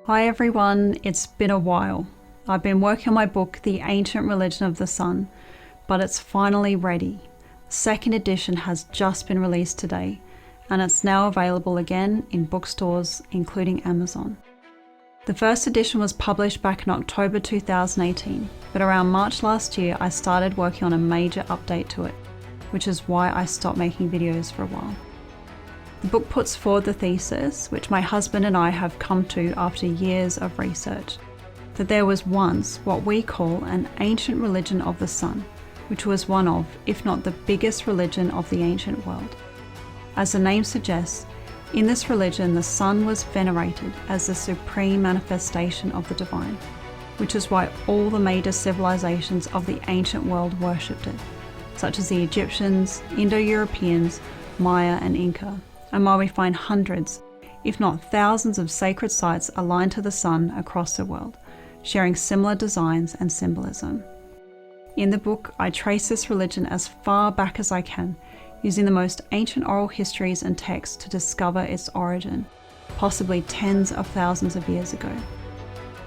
Hi everyone, it's been a while. I've been working on my book, The Ancient Religion of the Sun, but it's finally ready. The second edition has just been released today, and it's now available again in bookstores, including Amazon. The first edition was published back in October 2018, but around March last year I started working on a major update to it, which is why I stopped making videos for a while. The book puts forward the thesis, which my husband and I have come to after years of research, that there was once what we call an ancient religion of the sun, which was one of, if not the biggest religion of the ancient world. As the name suggests, in this religion the sun was venerated as the supreme manifestation of the divine, which is why all the major civilizations of the ancient world worshipped it, such as the Egyptians, Indo-Europeans, Maya and Inca. And while we find hundreds, if not thousands of sacred sites aligned to the sun across the world, sharing similar designs and symbolism. In the book, I trace this religion as far back as I can, using the most ancient oral histories and texts to discover its origin, possibly tens of thousands of years ago.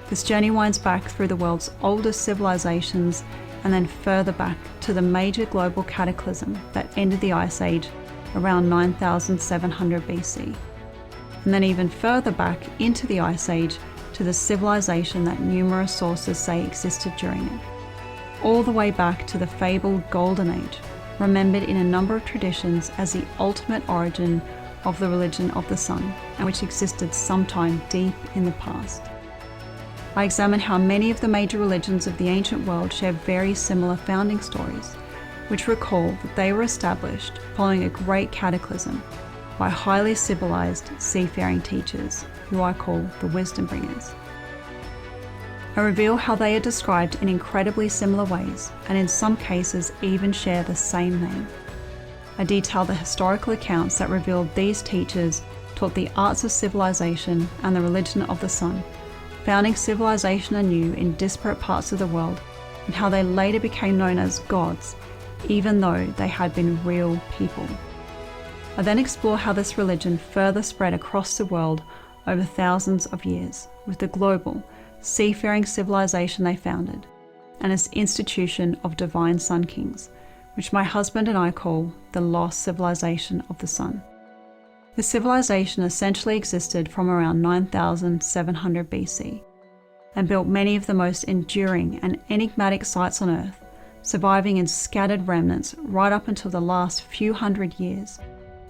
This journey winds back through the world's oldest civilizations and then further back to the major global cataclysm that ended the Ice Age around 9700 BC, and then even further back into the Ice Age to the civilization that numerous sources say existed during it, all the way back to the fabled Golden Age, remembered in a number of traditions as the ultimate origin of the religion of the sun, and which existed sometime deep in the past. I examine how many of the major religions of the ancient world share very similar founding stories, which recall that they were established following a great cataclysm by highly civilized seafaring teachers, who I call the wisdom bringers. I reveal how they are described in incredibly similar ways, and in some cases even share the same name. I detail the historical accounts that revealed these teachers taught the arts of civilization and the religion of the sun, founding civilization anew in disparate parts of the world, and how they later became known as gods, even though they had been real people. I then explore how this religion further spread across the world over thousands of years, with the global, seafaring civilization they founded, and its institution of divine sun kings, which my husband and I call the lost civilization of the sun. This civilization essentially existed from around 9700 BC, and built many of the most enduring and enigmatic sites on Earth, surviving in scattered remnants right up until the last few hundred years,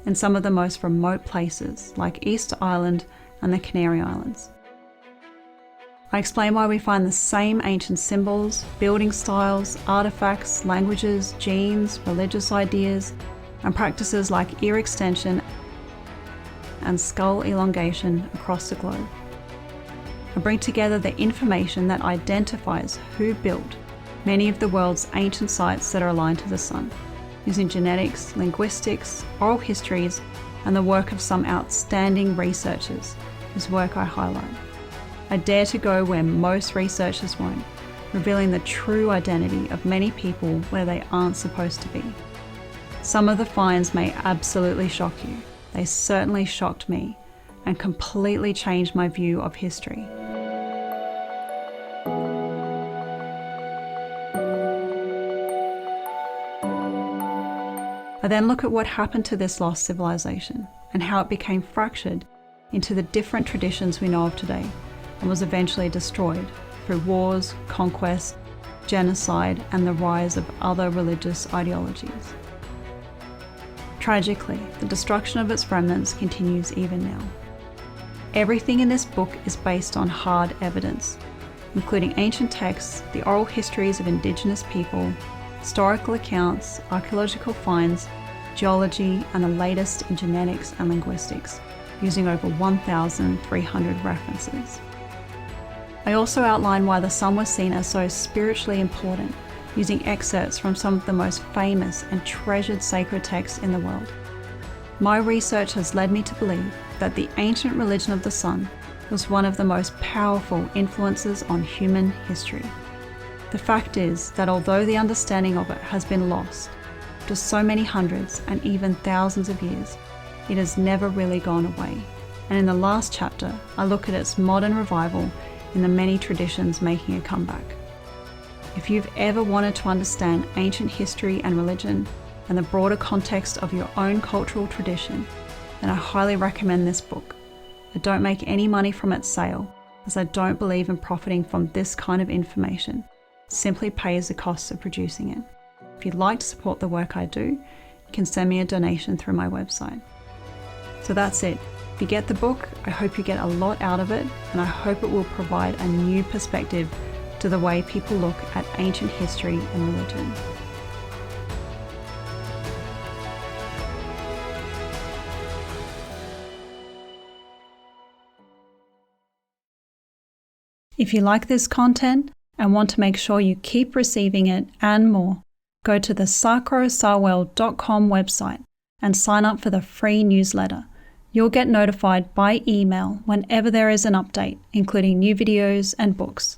in some of the most remote places like Easter Island and the Canary Islands. I explain why we find the same ancient symbols, building styles, artifacts, languages, genes, religious ideas, and practices like ear extension and skull elongation across the globe. I bring together the information that identifies who built many of the world's ancient sites that are aligned to the sun, using genetics, linguistics, oral histories, and the work of some outstanding researchers whose work I highlight. I dare to go where most researchers won't, revealing the true identity of many people where they aren't supposed to be. Some of the finds may absolutely shock you. They certainly shocked me and completely changed my view of history. I then look at what happened to this lost civilization and how it became fractured into the different traditions we know of today and was eventually destroyed through wars, conquest, genocide, and the rise of other religious ideologies. Tragically, the destruction of its remnants continues even now. Everything in this book is based on hard evidence, including ancient texts, the oral histories of indigenous people, historical accounts, archaeological finds, geology, and the latest in genetics and linguistics, using over 1,300 references. I also outline why the sun was seen as so spiritually important, using excerpts from some of the most famous and treasured sacred texts in the world. My research has led me to believe that the ancient religion of the sun was one of the most powerful influences on human history. The fact is that although the understanding of it has been lost after so many hundreds and even thousands of years, it has never really gone away, and in the last chapter, I look at its modern revival in the many traditions making a comeback. If you've ever wanted to understand ancient history and religion and the broader context of your own cultural tradition, then I highly recommend this book. I don't make any money from its sale, as I don't believe in profiting from this kind of information. It simply pays the costs of producing it. If you'd like to support the work I do, you can send me a donation through my website. So that's it. If you get the book, I hope you get a lot out of it, and I hope it will provide a new perspective to the way people look at ancient history and religion. If you like this content and want to make sure you keep receiving it and more, go to the sacrosawell.com website and sign up for the free newsletter. You'll get notified by email whenever there is an update, including new videos and books.